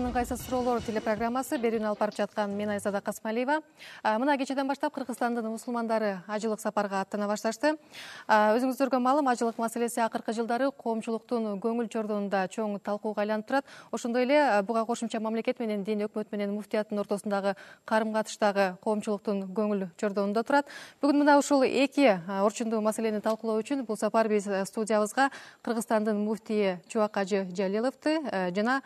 Алтынның кайсы суроолор телепрограммасы берүүнү алып барып жаткан мен Айзада Касмалиева. Мына кечеден баштап Кыргызстандын мусулмандары ажылык сапарга аттана башташты. Өзүңүздөргө маалым, ажылык маселеси акыркы жылдары коомчулуктун көңүл чордонунда чоң талкууга айланып турат. Ошондой эле буга кошумча мамлекет менен дин өкмөт менен муфтияттын ортосундагы карым-катыштагы коомчулуктун көңүл чордонунда турат. Бүгүн мына ушул эки орчундуу маселени талкуулоо үчүн бул сапар биз студиябызга Кыргызстандын муфтийи Чубак Ажы Жалиловду жана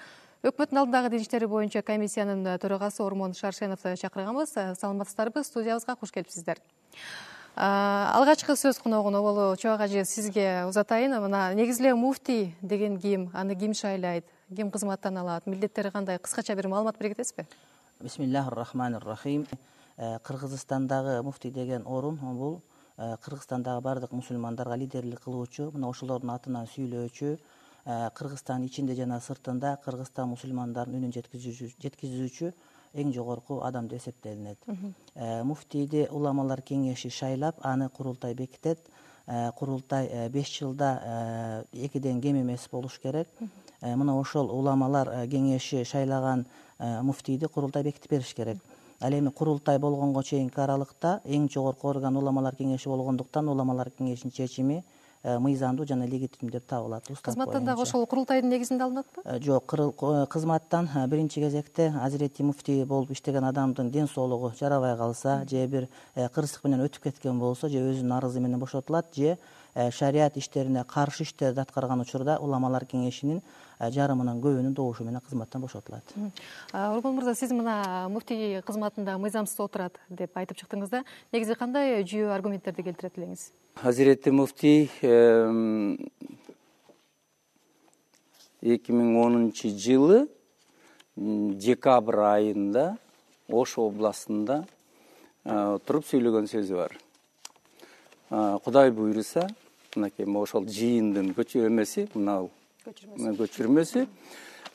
өкмөттүн алдындагы дин иштери боюнча комиссиянын төрагасы Ормон Шаршеновду чакырганбыз. Саламатсыздарбы? Студиябызга кош келипсиздер. Алгачкы сөз коногун оболу Чубак Ажы сизге узатайын. Мына негизи эле муфтий деген ким, аны ким шайлайт, ким кызматтан алат, милдеттери кандай, кыскача бир маалымат бере кетесизби? Бисмиллахир-рахманир-рахим. Кыргызстандагы муфтий деген орун бул Кыргызстандагы бардык мусулмандарга лидерлик кылуучу, мына ошолордун атынан сүйлөөчү, Кыргызстан ичинде жана сыртында Кыргызстан мусулмандарынын үнүн жеткизүүчү эң жогорку адам деп эсептелинет. Муфтийди уламалар кеңеши шайлап, аны курултай бекитет. Курултай 5 жылда 2ден кем эмес болуш керек. Мына ошол уламалар кеңеши шайлаган муфтийди курултай бекитип бериш керек. Ал эми курултай болгонго чейинки аралыкта эң жогорку орган уламалар кеңеши болгондуктан уламалар кеңешинин чечими мыйзамдуу жана легитимдүү деп табылат. Кызматтан дагы ошол курултайдын негизинде алынатпы? Жок, кызматтан биринчи кезекте Азирети муфтий болуп иштеген адамдын ден соолугу жарабай калса, же бир кырсык менен өтүп кеткен болсо, же өзүнүн арызы менен бошотулат, же шарият иштерине каршы иштерди аткарган учурда уламалар кеңешинин жарымынын көбүнүн добушу менен кызматтан бошотулат. Ормон мырза, сиз мына муфтий кызматында мыйзамсыз отурат деп айтып чыктыңыз да. Негизи кандай жүйө аргументтерди келтирет элеңиз? Азирети муфтий 2010 жылы декабрь айында Ош областында туруп сүйлөгөн сөзү бар. Кудай буйруса, мынакей ошол жыйындын көчүрмөсү,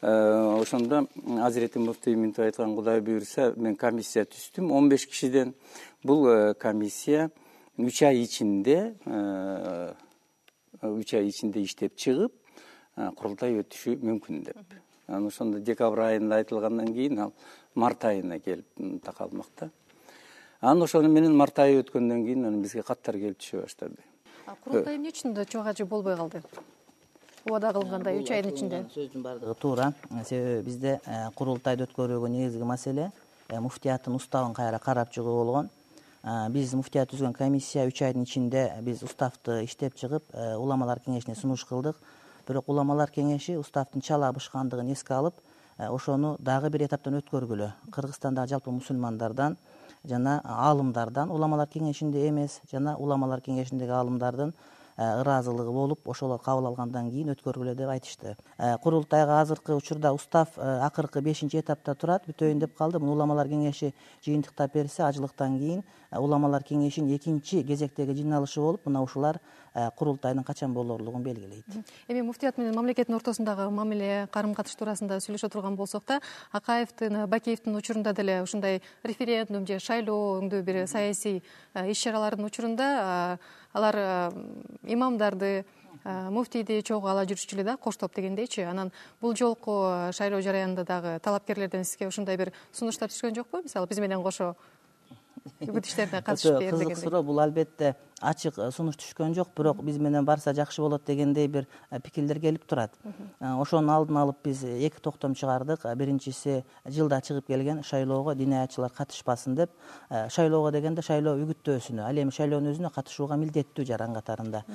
ошондо Азирети муфтий мынтип айткан, Кудай буйруса, мен комиссия түздүм 15 кишиден. Бул комиссия 3 ай ичинде иштеп чыгып, курултай өтүшү мүмкүн деп. Ошондо декабрь айында айтылгандан кийин ал март айына келип такалмакта. Ошону менен март айы өткөндөн кийин бизге каттар келип түшө баштады. Курултай эмне үчүн Чубак Ажы болбой калды? Убада кылынгандай 3 айдын ичинде. Сөздүн бардыгы туура. Себеби бизде курултайды өткөрүүгө негизги маселе муфтияттын уставын кайра карап чыгуу болгон. Биз муфтият түзгөн комиссия 3 айдын ичинде биз уставды иштеп чыгып, уламалар кеңешине сунуш кылдык. Бирок уламалар кеңеши уставдын чала бышкандыгын эске алып, ошону дагы бир этаптан өткөргүлө. Кыргызстандагы жалпы мусулмандардан жана аалымдардан, уламалар кеңешинде эмес, жана уламалар кеңешиндеги аалымдардын ыраазылыгы болуп, ошолор кабыл алгандан кийин өткөргүлө деп айтышты. Курултайга азыркы учурда устав акыркы 5-этапта турат, бүтөйүн деп калды. Муну уламалар кеңеши жыйынтыктап берсе, ажылыктан кийин уламалар кеңешинин 2-чи кезектеги жыйналышы болуп, мына ушулар курултайдын качан болорлугун белгилейт. Эми муфтият менен мамлекеттин ортосундагы мамиле, карым-катыш туурасында сүйлөшө турган болсок да, Акаевдин, Бакеевдин учурунда деле ушундай референдум же шайлоо өңдүү бир саясий иш-чаралардын учурунда алар имамдарды, муфтийди чогуу ала жүрүшчү эле да, коштоп дегендейчи. Анан бул жолку шайлоо жараянында дагы талапкерлерден сизге ушундай бир сунуштар түшкөн жокпу? Мисалы, биз менен кошо үгүт иштерине катышып бер дегендей. Кызык суроо, бул албетте ачык сунуш түшкөн жок, бирок биз менен барса жакшы болот дегендей бир пикирлер келип турат. Ошонун алдын алып биз 2 токтом чыгардык. Биринчиси жылда чыгып келген шайлоого диниятчылар катышпасын деп. Шайлоого дегенде шайлоо үгүттөөсүнө, ал эми шайлоонун өзүнө катышууга милдеттүү жаран катарында.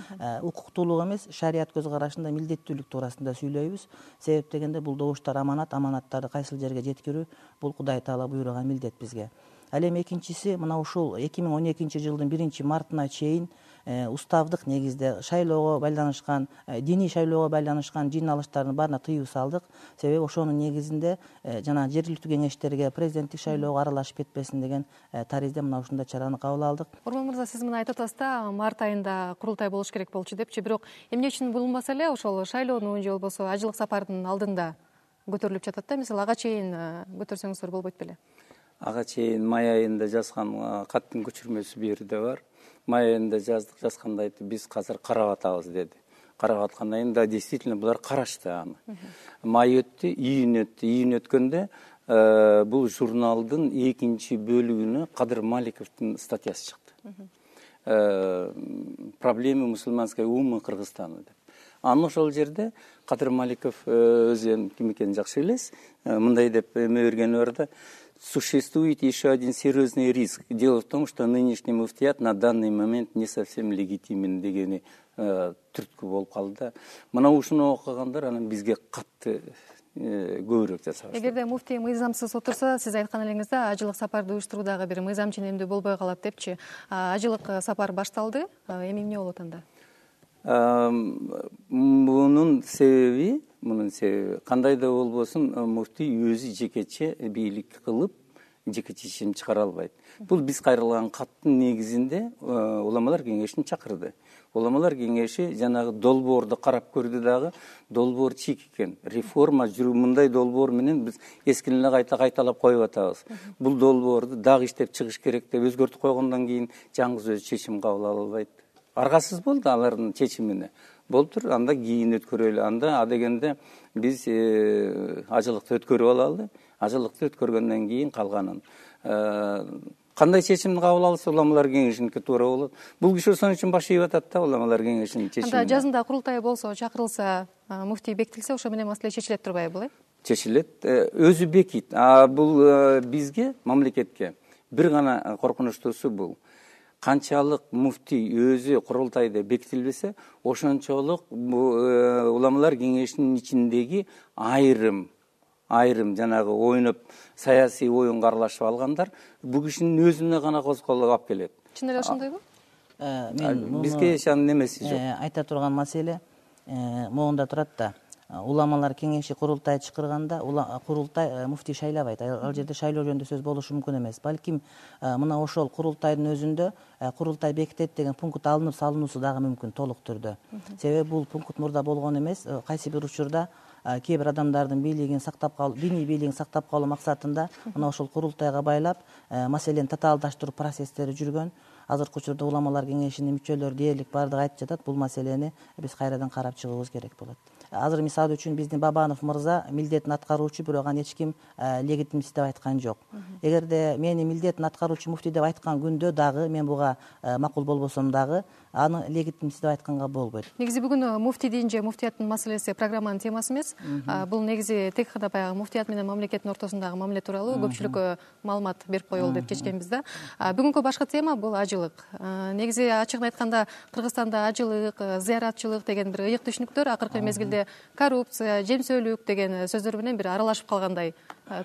Укуктуулук эмес, шарият көз карашында милдеттүүлүк туурасында сүйлөйбүз. Себеп дегенде бул добуштар аманаттарды кайсыл жерге жеткирүү бул Кудай Таала буйруган милдет бизге. Ал эми экинчиси, мына ушул 2012 жылдын 1-мартына чейин уставдык негизде шайлоого байланышкан, диний шайлоого байланышкан жыйналыштардын баарына тыюу салдык. Себеби ошонун негизинде жана жергиликтүү кеңештерге президенттик шайлоого аралашып кетпесин деген таризде мына ушундай чараны кабыл алдык. Ормон мырза, сиз мына айтып атасыз да, март айында курултай болуш керек болчу депчи, бирок эмне үчүн бул маселе ошол шайлоонун же болбосо ажылык сапардын алдында көтөрүлүп жатат да? Мисалы, ага чейин көтөрсөңүздөр болбойт беле? Ага чейин май айында жазган каттын көчүрмөсү бу жерде бар. Май айында жаздык, жазганда айтты, биз азыр карап атабыз деди. карап аткандан кийин да действительно булар карашты аны. Май өттү, июнь өткөндө бул журналдын экинчи бөлүгүнө Кадыр Маликовдун статьясы чыкты. Проблемы мусульманской уммы Кыргызстана деп. Анын ошол жерде Кадыр Маликов өзү ким экенин жакшы билесиз. Мындай деп эме бергени бар да: существует еще один серьезный риск. Дело в том, что нынешний муфтият на данный момент не совсем легитимен дегени түрткү болуп калды да. Мына ушуну окугандар анан бизге катты көбүрөөк жасабыз. Эгерде муфтий мыйзамсыз отурса, сиз айткан элеңизде ажылык сапарды уюштуруудагы бир мыйзам ченемдүү болбой калат депчи. Ажылык сапар башталды. Эми эмне болот анда? Мунун себеби кандай да болбосун муфтий өзү жекече бийлик кылып жеке чечим чыгара албайт. Бул биз кайрылган каттын негизинде уламалар кеңешин чакырды. Уламалар кеңеши жанагы долбоорду карап көрдү дагы, долбоор чийик экен. Реформа жүрүү мындай долбоор менен биз эскини эле кайталап коюп атабыз. Бул долбоорду дагы иштеп чыгыш керек деп өзгөртүп койгондон кийин жаңгыз өзү чечим кабыл ала албайт. Аргасыз болду алардын чечимине. Болуптур, анда кийин өткөрөлү. Анда адегенде биз ажылыкты өткөрүп алалы. Ажылыкты өткөргөндөн кийин калганын кандай чечимди кабыл алса уламалар кеңешиники туура болот. Бул киши ошон үчүн баш ийип атат да уламалар кеңешинин чечимине. Анда жазында курултай болсо, чакырылса, муфтий бекитилсе, ошо менен маселе чечилет турбайбы? Чечилет. Өзү бекит. Бул бизге, мамлекетке бир гана коркунучтуусу бул. Канчалык муфтий өзү курултайда бекитилбесе, ошончолук уламалар кеңешинин ичиндеги айрым жанагы ойноп саясий оюнга аралашып алгандар бул кишинин өзүнө гана козголуп алып келет. Чын эле ошондойбу? Бизге ишанын немеси жок. Айта турган маселе могунда турат да. Уламалар кеңеши курултай чакырганда курултай муфтий шайлабайт. Ал жерде шайлоо жөнүндө сөз болушу мүмкүн эмес. Балким мына ошол курултайдын өзүндө курултай бекитет деген пункт алынып салынуусу дагы мүмкүн толук түрдө. Себеби бул пункт мурда болгон эмес. Кайсы бир учурда кээ бир адамдардын бийлигин сактап калуу, диний бийлигин сактап калуу максатында мына ошол курултайга байлап маселени татаалдаштыруу процесстери жүргөн. Азыркы учурда уламалар кеңешинин мүчөлөрү дээрлик баардыгы айтып жатат. Бул маселени биз кайрадан карап чыгуубуз керек болот. Азыр мисалы үчүн биздин Бабанов мырза милдетин аткаруучу, бирок аны эч ким легитимсиз деп айткан жок. Эгерде мени милдетин аткаруучу муфтий деп айткан күндө дагы мен буга макул болбосом дагы аны легитимсиз деп айтканга болбойт. Негизи бүгүн муфтий дейинче муфтияттын маселеси программанын темасы эмес. Бул негизи тек гана баягы муфтият менен мамлекеттин ортосундагы мамиле тууралуу көпчүлүккө маалымат берип коелу деп чечкенбиз да. Бүгүнкү башкы тема бул ажылык. Негизи ачыгын айтканда Кыргызстанда ажылык, зыяратчылык деген бир ыйык түшүнүктөр акыркы мезгилде коррупция, жемсөөлүк деген сөздөр менен бир аралашып калгандай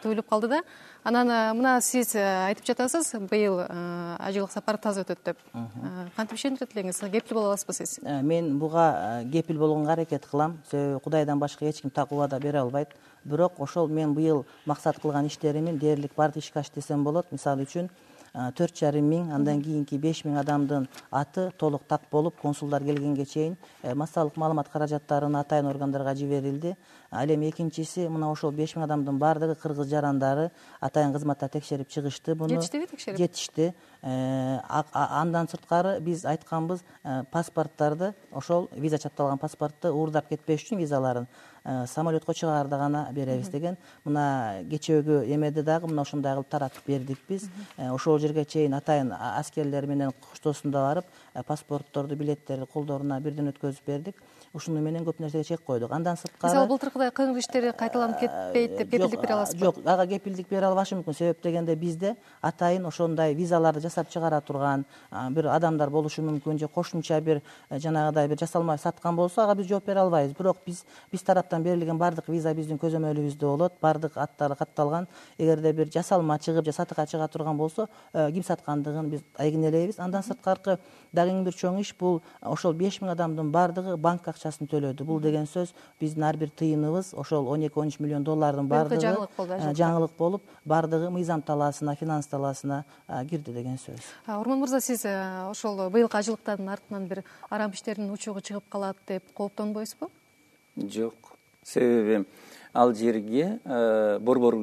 туюлуп калды да. Анан мына сиз айтып жатасыз, быйыл ажылык сапар таза өтөт деп. Кантип ишендирет элеңиз? Кепил боло аласызбы сиз? Мен буга кепил болгонго аракет кылам. Себеби Кудайдан башка эч ким так убада бере албайт. Бирок ошол мен быйыл максат кылган иштеримин дээрлик барды ишке аш десем болот. Мисалы үчүн 4,5 миң, андан кийинки 5 миң адамдын аты толук так болуп, консулдар келгенге чейин массалык маалымат каражаттарын атайын органдарга жиберилди. Ал эми экинчиси, мына ошол 5 миң адамдын баардыгы кыргыз жарандары атайын кызматта текшерип чыгышты. Буну жетиштиби текшерип? Жетишти. Андан сырткары биз айтканбыз, паспорттарды, ошол виза чапталган паспортты уурдап кетпеш үчүн визаларын самолетко чыгаарда гана беребиз деген. Мына кечеөгү эмеде дагы мына ошондой кылып таратып бердик биз. Ошол жерге чейин атайын аскерлер менен коштоосунда барып, паспортторду, билеттерди колдоруна бирден өткөзүп бердик. Ушуну менен көп нерсеге чек койдук. Андан сырткары мисалы былтыркыдай кыңыр иштери кайталанып кетпейт деп кепилдик бере аласызбы? Жок, ага кепилдик бере албашы мүмкүн. Себеп дегенде бизде атайын ошондой визаларды жасап чыгара турган бир адамдар болушу мүмкүн, же кошумча бир жанагыдай бир жасалма саткан болсо, ага биз жооп бере албайбыз. Бирок биз тараптан берилген бардык виза биздин көзөмөлүбүздө болот, бардык аттары катталган. Эгерде бир жасалма чыгып же сатыкка чыга турган болсо, ким саткандыгын биз айгинелейбиз. Андан сырткары дагы бир чоң иш бул ошол 5 миң адамдын бардыгы банк акчасын төлөдү. Бул деген сөз биздин ар бир тыйыныбыз ошол 12-13 миллион доллардын бардыгы жаңылык болуп, бардыгы мыйзам талаасына, финанс талаасына кирди деген сөз. Урман мырза, сиз ошол быйылкы ажылыктардын артынан бир арам иштердин учугу чыгып калат деп кооптонбойсузбу? Жок. Себеби ал жерге борбор